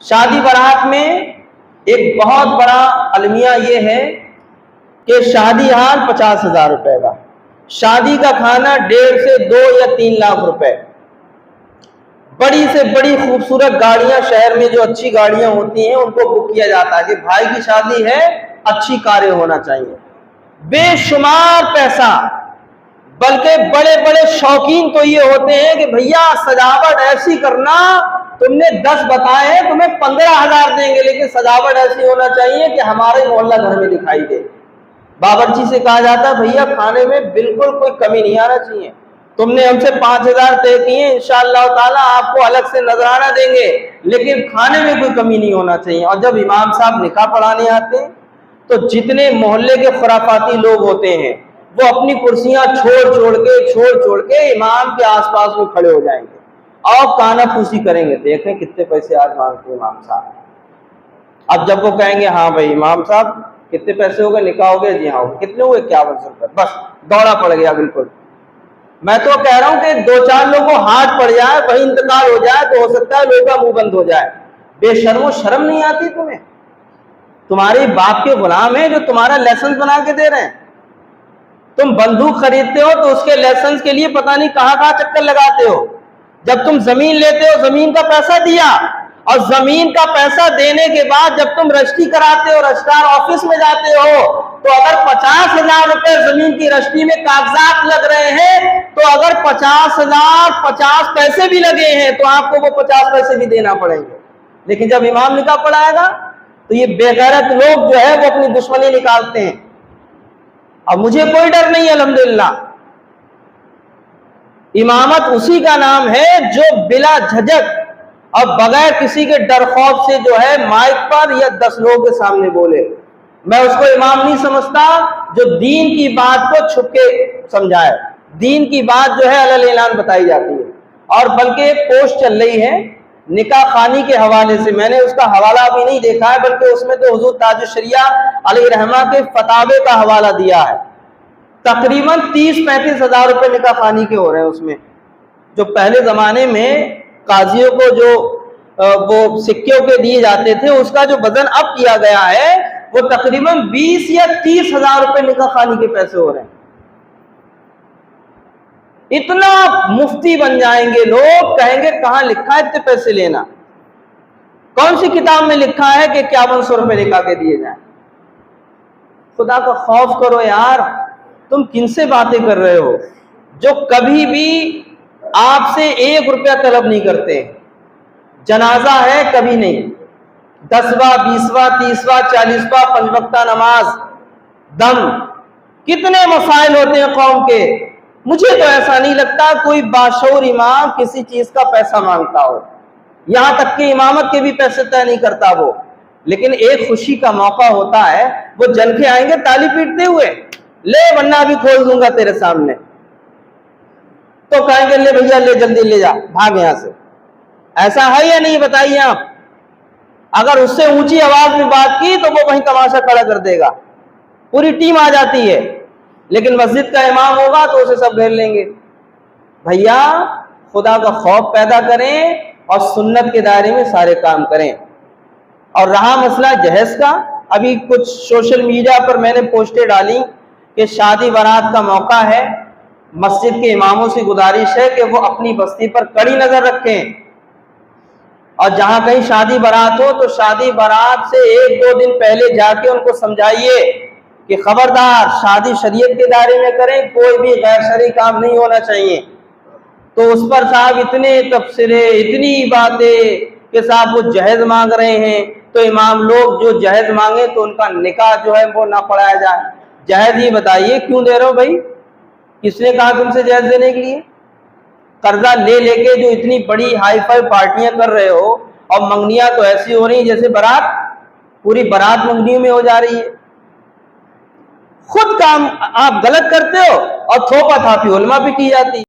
شادی برات میں ایک بہت بڑا المیہ یہ ہے کہ شادی ہار 50,000 روپے کا، شادی کا کھانا 1.5 سے 2 یا 3 لاکھ روپے، بڑی سے بڑی خوبصورت گاڑیاں، شہر میں جو اچھی گاڑیاں ہوتی ہیں ان کو بک کیا جاتا ہے کہ بھائی کی شادی ہے، اچھی کاریں ہونا چاہیے، بے شمار پیسہ۔ بلکہ بڑے بڑے شوقین تو یہ ہوتے ہیں کہ بھیا سجاوٹ ایسی کرنا، تم نے 10 بتائے ہیں، تمہیں 15,000 دیں گے، لیکن سجاوٹ ایسی ہونا چاہیے کہ ہمارے محلہ گھر میں دکھائی دے۔ باورچی سے کہا جاتا ہے بھیا کھانے میں بالکل کوئی کمی نہیں آنا چاہیے، تم نے ہم سے 5,000 طے کیے ہیں، انشاءاللہ تعالیٰ آپ کو الگ سے نذرانہ دیں گے، لیکن کھانے میں کوئی کمی نہیں ہونا چاہیے۔ اور جب امام صاحب نکاح پڑھانے آتے ہیں تو جتنے محلے کے خرافاتی لوگ ہوتے ہیں وہ اپنی کرسیاں چھوڑ کے امام کے آس پاس میں کھڑے ہو جائیں گے اور کانا پھوسی کریں گے، دیکھیں کتنے پیسے آج مانگتے ہیں امام صاحب۔ اب جب وہ کہیں گے ہاں بھائی امام صاحب کتنے پیسے ہو گئے، نکاح ہو گیا، جی ہاں کتنے ہوئے، 51 روپے، بس دوڑا پڑ گیا۔ بالکل میں تو کہہ رہا ہوں کہ 2-4 لوگوں کو ہاتھ پڑ جائے، وہی انتقال ہو جائے تو ہو سکتا ہے لوگوں کا منہ بند ہو جائے۔ بے شرم و شرم نہیں آتی تمہیں؟ تمہارے باپ کے غلام ہیں جو تمہارا لائسنس بنا کے دے رہے ہیں، تم بندوق خریدتے ہو تو اس کے لائسنس کے لیے پتہ نہیں کہاں چکر لگاتے ہو۔ جب تم زمین لیتے ہو زمین کا پیسہ دیا، اور زمین کا پیسہ دینے کے بعد جب تم رجسٹری کراتے ہو، رجسٹرار آفس میں جاتے ہو، تو اگر 50,000 روپے زمین کی رجسٹری میں کاغذات لگ رہے ہیں تو اگر 50,000 50 پیسے بھی لگے ہیں تو آپ کو وہ 50 پیسے بھی دینا پڑیں گے۔ لیکن جب امام نکاح پڑھائے گا تو یہ بے غیرت لوگ جو ہے وہ اپنی دشمنی نکالتے ہیں۔ اور مجھے کوئی ڈر نہیں، الحمدللہ امامت اسی کا نام ہے جو بلا جھجک اور بغیر کسی کے ڈر خوف سے جو ہے مائک پر یا 10 لوگوں کے سامنے بولے۔ میں اس کو امام نہیں سمجھتا جو دین کی بات کو چھپ کے سمجھائے، دین کی بات جو ہے علیہ اعلان بتائی جاتی ہے۔ اور بلکہ ایک پوسٹ چل رہی ہے نکاح خوانی کے حوالے سے، میں نے اس کا حوالہ ابھی نہیں دیکھا ہے، بلکہ اس میں تو حضور تاج الشریعہ علیہ رحمہ کے فتاوے کا حوالہ دیا ہے۔ تقریباً 30-35 ہزار روپے نکاح خوانی کے ہو رہے ہیں اس میں۔ جو پہلے زمانے میں قاضیوں کو جو وہ سکوں کے دیے جاتے تھے، اس کا جو وزن اب کیا گیا ہے وہ تقریباً 20 یا 30 ہزار روپے نکاح خوانی کے پیسے ہو رہے ہیں۔ اتنا مفتی بن جائیں گے لوگ، کہیں گے کہاں لکھا ہے اتنے پیسے لینا، کون سی کتاب میں لکھا ہے کہ 5100 روپے نکاح کے دیے جائیں۔ خدا کا خوف کرو یار، تم کن سے باتیں کر رہے ہو جو کبھی بھی آپ سے 1 روپیہ طلب نہیں کرتے؟ جنازہ ہے کبھی نہیں، 10واں 20واں 30واں 40واں 5 وقتہ نماز، دم، کتنے مسائل ہوتے ہیں قوم کے۔ مجھے تو ایسا نہیں لگتا کوئی باشعور امام کسی چیز کا پیسہ مانگتا ہو، یہاں تک کہ امامت کے بھی پیسے طے نہیں کرتا وہ۔ لیکن ایک خوشی کا موقع ہوتا ہے، وہ جن کے آئیں گے تالی پیٹتے ہوئے، لے ورنہ ابھی کھول دوں گا تیرے سامنے، تو کہیں گے لے بھیا لے جلدی لے جا، بھاگ یہاں سے۔ ایسا ہے یا نہیں بتائیے آپ؟ اگر اس سے اونچی آواز میں بات کی تو وہ وہیں تماشا کھڑا کر دے گا، پوری ٹیم آ جاتی ہے۔ لیکن مسجد کا امام ہوگا تو اسے سب گھیر لیں گے۔ بھیا خدا کا خوف پیدا کریں اور سنت کے دائرے میں سارے کام کریں۔ اور رہا مسئلہ جہیز کا، ابھی کچھ سوشل میڈیا پر میں نے پوسٹیں ڈالی کہ شادی برات کا موقع ہے، مسجد کے اماموں سے گزارش ہے کہ وہ اپنی بستی پر کڑی نظر رکھیں، اور جہاں کہیں شادی برات ہو تو شادی برات سے 1-2 دن پہلے جا کے ان کو سمجھائیے کہ خبردار شادی شریعت کے دائرے میں کریں، کوئی بھی غیر شرعی کام نہیں ہونا چاہیے۔ تو اس پر صاحب اتنے تبصرے، اتنی باتیں کہ صاحب وہ جہیز مانگ رہے ہیں، تو امام لوگ جو جہیز مانگے تو ان کا نکاح جو ہے وہ نہ پڑھایا جائے۔ جہیز یہ بتائیے کیوں دے رہے ہو بھائی؟ کس نے کہا تم سے جہیز دینے کے لیے؟ قرضہ لے لے کے جو اتنی بڑی ہائی فائی پارٹیاں کر رہے ہو، اور منگنیاں تو ایسی ہو رہی ہیں جیسے بارات، پوری بارات منگنیوں میں ہو جا رہی ہے۔ خود کام آپ غلط کرتے ہو اور تھوپا تھاپی علماء پہ کی جاتی ہے۔